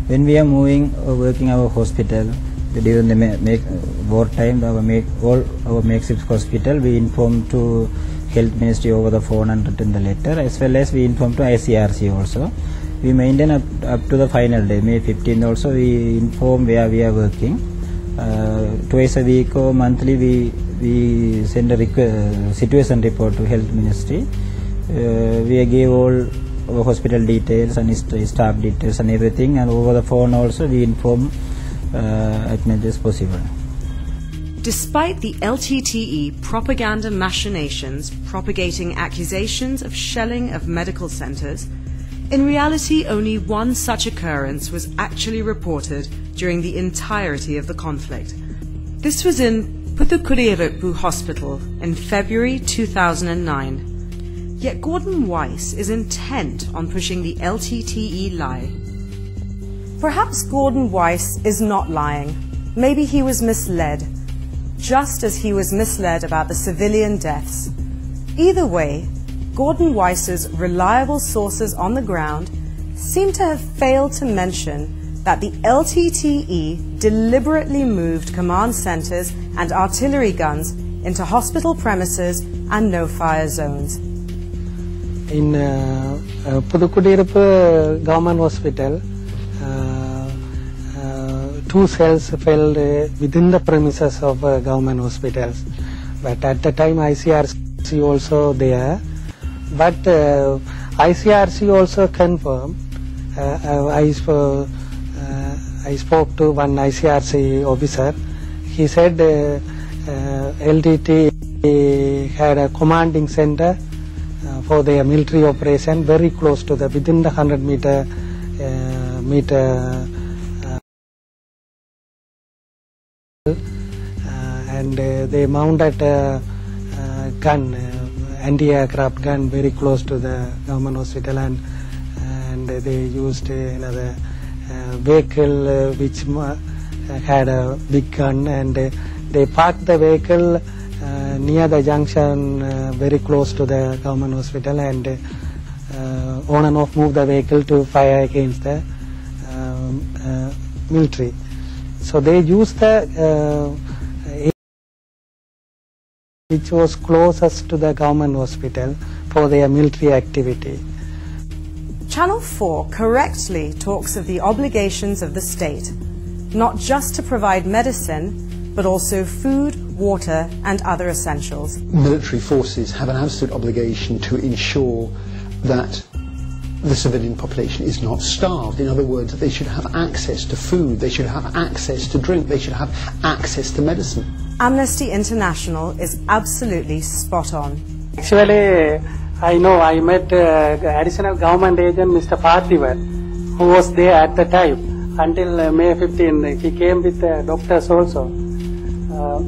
when we are moving or working our hospital during the war time, all our makeshift hospital, we inform to Health Ministry over the phone and written the letter, as well as we inform to ICRC also. We maintain up to the final day, May 15th also, we inform where we are working. Twice a week or monthly we send a situation report to Health Ministry. We give all our hospital details and staff details and everything, and over the phone also we inform as much as possible. Despite the LTTE propaganda machinations propagating accusations of shelling of medical centres, in reality only one such occurrence was actually reported during the entirety of the conflict. This was in Puthukudiyarippu Hospital in February 2009. Yet Gordon Weiss is intent on pushing the LTTE lie. Perhaps Gordon Weiss is not lying. Maybe he was misled, just as he was misled about the civilian deaths. Either way, Gordon Weiss's reliable sources on the ground seem to have failed to mention that the LTTE deliberately moved command centres and artillery guns into hospital premises and no-fire zones. In Puthukudiyarippu Government Hospital, 2 cells fell within the premises of government hospitals. But at the time ICRC also there. But ICRC also confirmed. I spoke to one ICRC officer. He said LTT had a commanding center for their military operation very close to the within the 100 meter and they mounted a gun, anti-aircraft gun, very close to the government hospital, and they used another vehicle which had a big gun, and they parked the vehicle near the junction very close to the government hospital, and on and off moved the vehicle to fire against the military. So they used the which was closest to the government hospital for their military activity. Channel 4 correctly talks of the obligations of the state, not just to provide medicine, but also food, water and other essentials. Military forces have an absolute obligation to ensure that the civilian population is not starved. In other words, they should have access to food, they should have access to drink, they should have access to medicine. Amnesty International is absolutely spot on. Actually, I know I met additional government agent Mr. Parthivan, who was there at the time until May 15. He came with doctors also.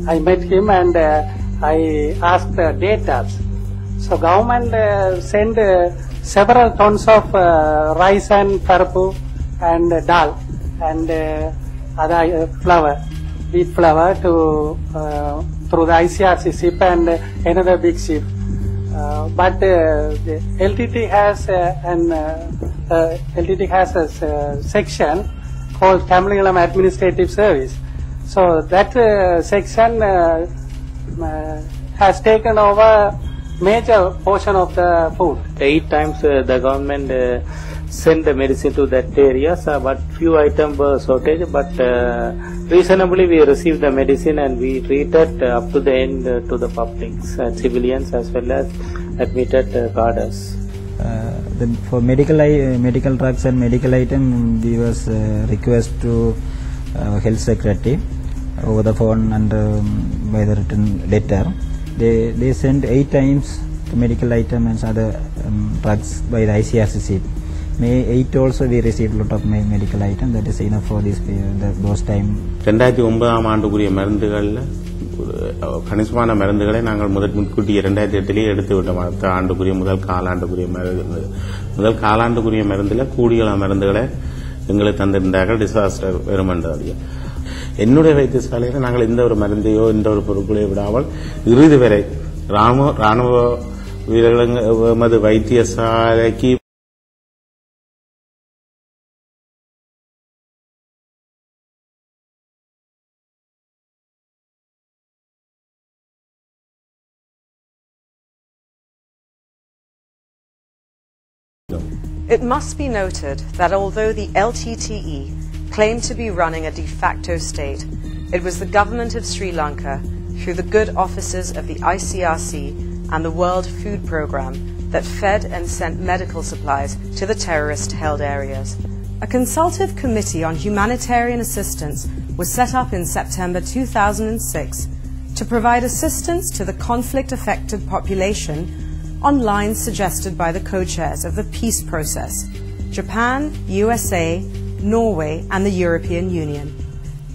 I met him and I asked the data. So government sent several tons of rice and parapu and dal and other flour, wheat flour to through the ICRC ship and another big ship. But the LTT has a section called Tamil Nadu Administrative Service. So that section has taken over major portion of the food. 8 times the government sent the medicine to that area, but few items were shortage, but reasonably we received the medicine and we treated up to the end to the publics, civilians as well as admitted cadres. For medical drugs and medical items, we was request to Health Secretary over the phone and by the written letter. They sent 8 times the medical items and other drugs by the ICRC. May 8 also we received a lot of medical items. That is enough for this those time. 2009 ஆண்டுக்குரிய மருந்துகள்ல கணிசமான மருந்துகளை நாங்கள் முன்கூட்டியே 2008 எடுத்து விட்டோம். அடுத்த ஆண்டுக்குரிய முதல் காலாண்டுக்குரிய மருந்துல கூடிய மருந்துகளை எங்களுக்கு தந்திருந்தார்கள் டிசாஸ்டர் வெறுமன்றது. என்னுடைய வைத்தியசாலையில் நாங்கள் எந்த ஒரு மருந்தையோ எந்த ஒரு பொருட்களையோ விடாமல் இறுதி வரை ராணுவ வீரர்கள் வைத்தியசாலைக்கு It must be noted that although the LTTE claimed to be running a de facto state, it was the government of Sri Lanka, through the good offices of the ICRC and the World Food Programme, that fed and sent medical supplies to the terrorist-held areas. A consultative committee on humanitarian assistance was set up in September 2006 to provide assistance to the conflict-affected population on lines suggested by the co-chairs of the peace process, Japan, USA, Norway and the European Union.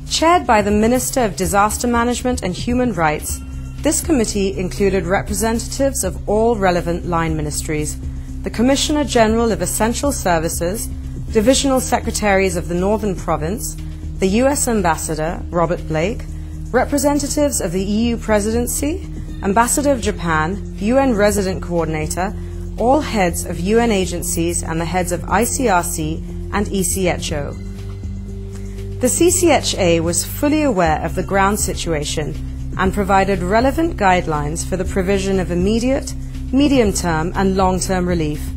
Chaired by the Minister of Disaster Management and Human Rights, this committee included representatives of all relevant line ministries, the Commissioner General of Essential Services, Divisional Secretaries of the Northern Province, the US Ambassador, Robert Blake, representatives of the EU Presidency, Ambassador of Japan, UN Resident Coordinator, all heads of UN agencies and the heads of ICRC and ECHO. The CCHA was fully aware of the ground situation and provided relevant guidelines for the provision of immediate, medium-term and long-term relief,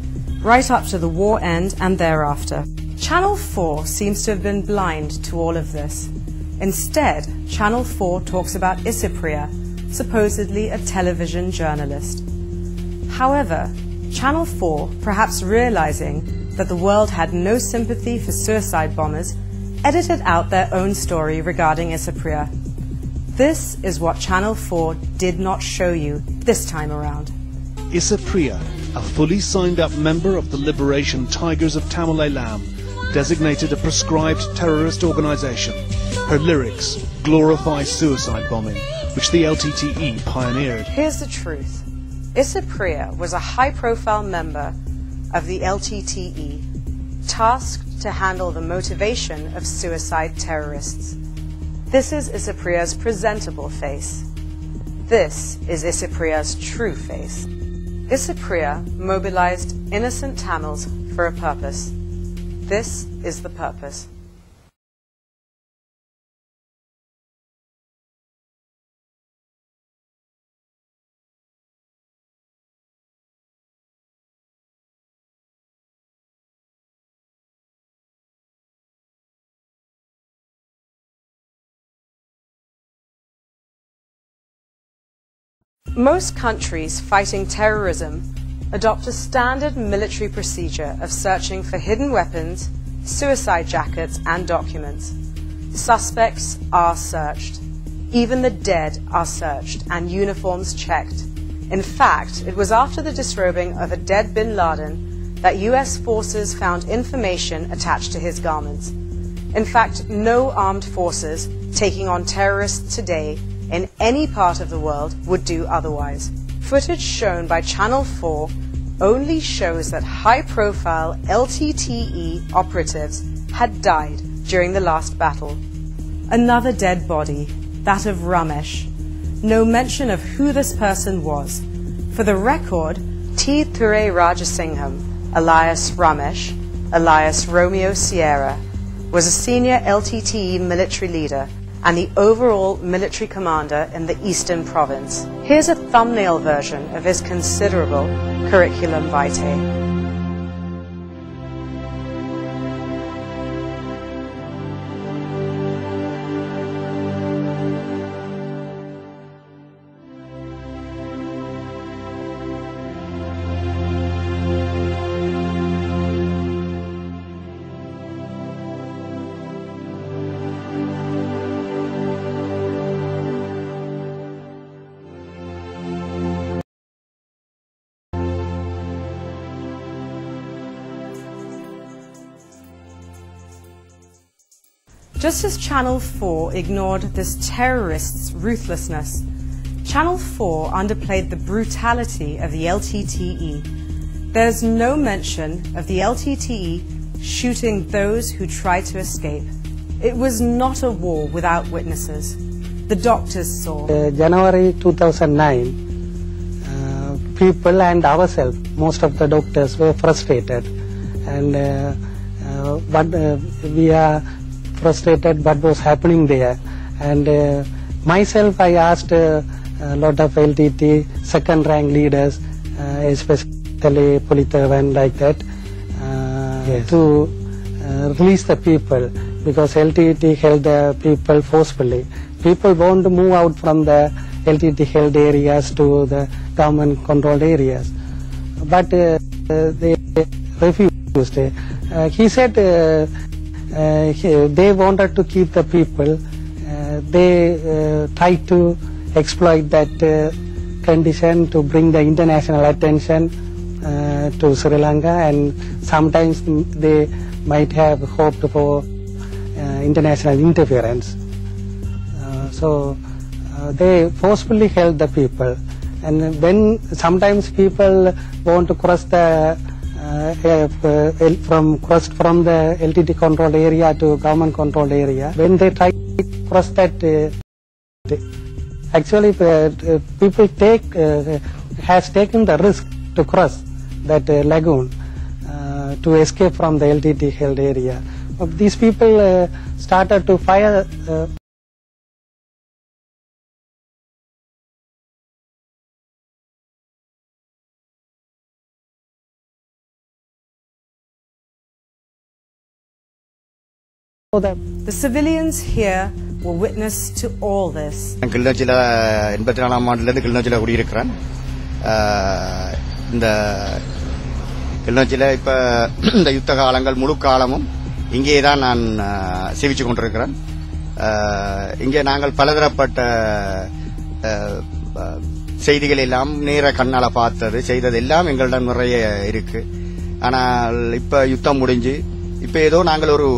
right up to the war end and thereafter. Channel 4 seems to have been blind to all of this. Instead, Channel 4 talks about Isipriya, supposedly a television journalist. However, Channel 4, perhaps realizing that the world had no sympathy for suicide bombers, edited out their own story regarding Isipriya. This is what Channel 4 did not show you this time around. Isipriya, a fully signed-up member of the Liberation Tigers of Tamil Eelam, designated a proscribed terrorist organization. Her lyrics glorify suicide bombing, which the LTTE pioneered. Here's the truth. Isipriya was a high-profile member of the LTTE, tasked to handle the motivation of suicide terrorists. This is Isipriya's presentable face. This is Isipriya's true face. Isipriya mobilized innocent Tamils for a purpose. This is the purpose. Most countries fighting terrorism adopt a standard military procedure of searching for hidden weapons, suicide jackets and documents. Suspects are searched. Even the dead are searched and uniforms checked. In fact, it was after the disrobing of a dead bin Laden that US forces found information attached to his garments. In fact, no armed forces taking on terrorists today in any part of the world would do otherwise. Footage shown by Channel 4 only shows that high-profile LTTE operatives had died during the last battle. Another dead body, that of Ramesh. No mention of who this person was. For the record, T. Thurai Rajasingham, alias Ramesh, alias Romeo Sierra, was a senior LTTE military leader and the overall military commander in the Eastern Province. Here's a thumbnail version of his considerable curriculum vitae. Just as Channel 4 ignored this terrorist's ruthlessness, Channel 4 underplayed the brutality of the LTTE. There's no mention of the LTTE shooting those who tried to escape. It was not a war without witnesses. The doctors saw. January 2009, people and ourselves, most of the doctors were frustrated, and we are frustrated what was happening there. And myself, I asked a lot of LTT second rank leaders, especially Politavan, like that, to release the people, because LTT held the people forcefully. People want to move out from the LTT held areas to the government controlled areas, but they refused. He said they wanted to keep the people. They tried to exploit that condition to bring the international attention to Sri Lanka, and sometimes they might have hoped for international interference. So they forcefully held the people, and when sometimes people want to cross the from the LTT controlled area to government controlled area, when they try to cross that, actually people has taken the risk to cross that lagoon to escape from the LTT held area. These people started to fire The civilians here were witness to all this. கிளிநொச்சியில் 84ஆம் ஆண்டிலிருந்து கிளிநொச்சியில் குடியிருக்கிறேன். இந்த கிளிநொச்சியில் இப்போ இந்த யுத்த காலங்கள் முழு காலமும் இங்கே தான் நான் சேவிச்சு கொண்டிருக்கிறேன். இங்கே நாங்கள் பலதரப்பட்ட செய்திகள் எல்லாம் நேர கண்ணால பார்த்தது செய்தது எல்லாம் எங்களிடம் நிறைய இருக்கு. ஆனால் இப்ப யுத்தம் முடிஞ்சு இப்ப ஏதோ நாங்கள் ஒரு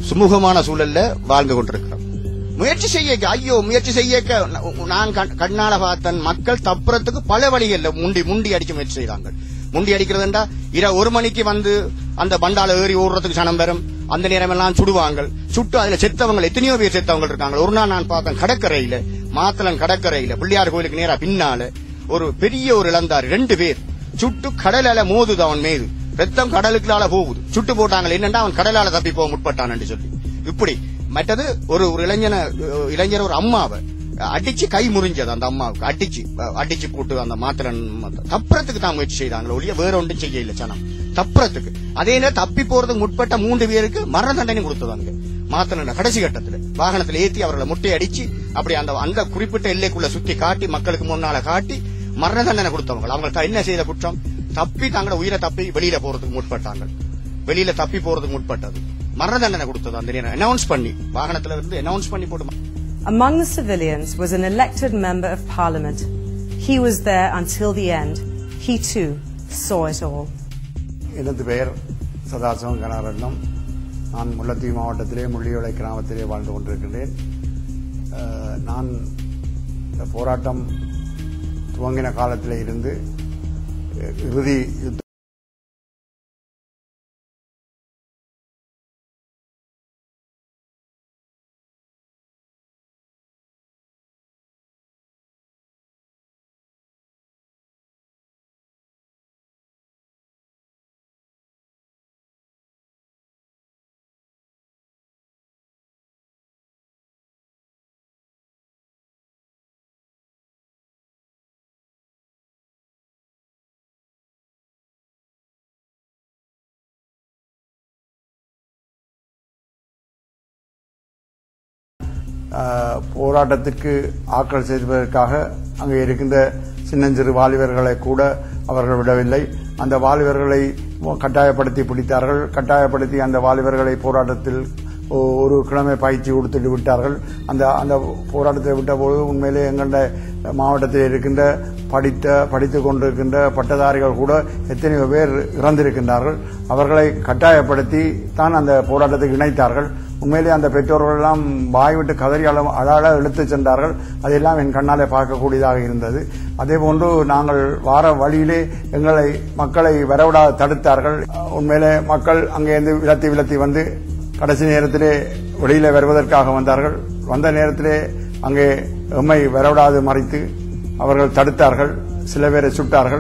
சுமூகமான சூழல்ல வாழ்ந்து கொண்டிருக்கிறோம். முயற்சி செய்ய நான் கண்ணால பார்த்தன் மக்கள் தப்புறதுக்கு பல வழிகள்ல முண்டி அடிக்க முயற்சி செய்தாங்க. முண்டி அடிக்கிறதுண்டா 1 மணிக்கு வந்து அந்த பண்டால ஏறி ஓடுறதுக்கு சனம் பெறும். அந்த நேரம் எல்லாம் சுடுவாங்க. சுட்டு அதுல செத்தவங்க எத்தனையோ பேர் செத்தவங்க இருக்காங்க. ஒரு நாள் நான் பார்த்தேன் கடற்கரையில, மாத்தளன் கடற்கரையில பிள்ளையார் கோயிலுக்கு நேரா பின்னால ஒரு பெரிய ஒரு இளந்தாரி 2 பேர் சுட்டு கடலால மோதுது. அவன் மீது ரத்தம் கடலுக்குள்ளால போகுது. சுட்டு போட்டாங்க. என்னன்னா அவன் கடலால தப்பி போக முற்பட்டான் சொல்லி. இப்படி மற்றது ஒரு இளைஞர் ஒரு அம்மாவை அடிச்சு கை முறிஞ்சது. அந்த அம்மாவுக்கு அடிச்சு போட்டு அந்த மாத்திரன் தப்புறத்துக்கு தான் முயற்சி செய்தாங்களோ ஒழிய வேற ஒன்றும் செய்ய இல்லை சனம் தப்புறத்துக்கு. அதே நேரம் தப்பி போறதுக்கு முற்பட்ட 3 பேருக்கு மரண தண்டனை கொடுத்ததாங்க. மாத்திரன் கடைசி கட்டத்துல வாகனத்துல ஏற்றி அவர்களை முட்டை அடிச்சு அப்படி அந்த குறிப்பிட்ட எல்லைக்குள்ள சுத்தி காட்டி மக்களுக்கு முன்னால காட்டி மரண தண்டனை கொடுத்தவங்க. அவங்க என்ன செய்த குற்றம்? தப்பி தங்களோட உயிரை தப்பி வெளியில போறதுக்கு முற்பட்டாங்க. வெளியில தப்பி போறதுக்கு முற்பட்டது மரண தண்டனை கொடுத்தது. அந்த நேரம் அனௌன்ஸ் பண்ணி வாகனத்துல இருந்து அனௌன்ஸ் பண்ணி போட்டு. Among the civilians was an elected member of parliament. He was there until the end. He too saw it all. எனது பெயர் சதாசிவம் கனகரட்னம். நான் முல்லைத்தீவு மாவட்டத்திலே முள்ளியோலை கிராமத்திலே வாழ்ந்து கொண்டிருக்கின்றேன். நான் இந்த போராட்டம் துவங்கின காலத்திலே இருந்து இறுதி யுத்த போராட்டத்திற்கு ஆட்கள் செய்வதற்காக அங்கே இருக்கின்ற சின்னஞ்சிறு வாலிபர்களை கூட அவர்கள் விடவில்லை. அந்த வாலிபர்களை கட்டாயப்படுத்தி பிடித்தார்கள். கட்டாயப்படுத்தி அந்த வாலிபர்களை போராட்டத்தில் ஒரு கிழமை பயிற்சி கொடுத்துட்டு விட்டார்கள். அந்த போராட்டத்தை விட்டபோது உண்மையிலே எங்களுடைய மாவட்டத்தில் இருக்கின்ற படித்துக் கொண்டிருக்கின்ற பட்டதாரிகள் கூட எத்தனையோ பேர் இறந்திருக்கின்றார்கள். அவர்களை கட்டாயப்படுத்தி தான் அந்த போராட்டத்தை இணைத்தார்கள். உண்மையிலே அந்த பெற்றோர்கள் எல்லாம் வாய்விட்டு கதறி அழாழ இழுத்துச் சென்றார்கள். அதெல்லாம் என் கண்ணாலே பார்க்கக்கூடியதாக இருந்தது. அதேபோன்று நாங்கள் வார வழியிலே மக்களை வரவிடாது தடுத்தார்கள். உண்மையிலே மக்கள் அங்கேருந்து விலத்தி வந்து கடைசி நேரத்திலே வெளியில வருவதற்காக வந்தார்கள். வந்த நேரத்திலே அங்கே எம்மை வரவிடாது மறைத்து அவர்கள் தடுத்தார்கள். சில பேரை சுட்டார்கள்.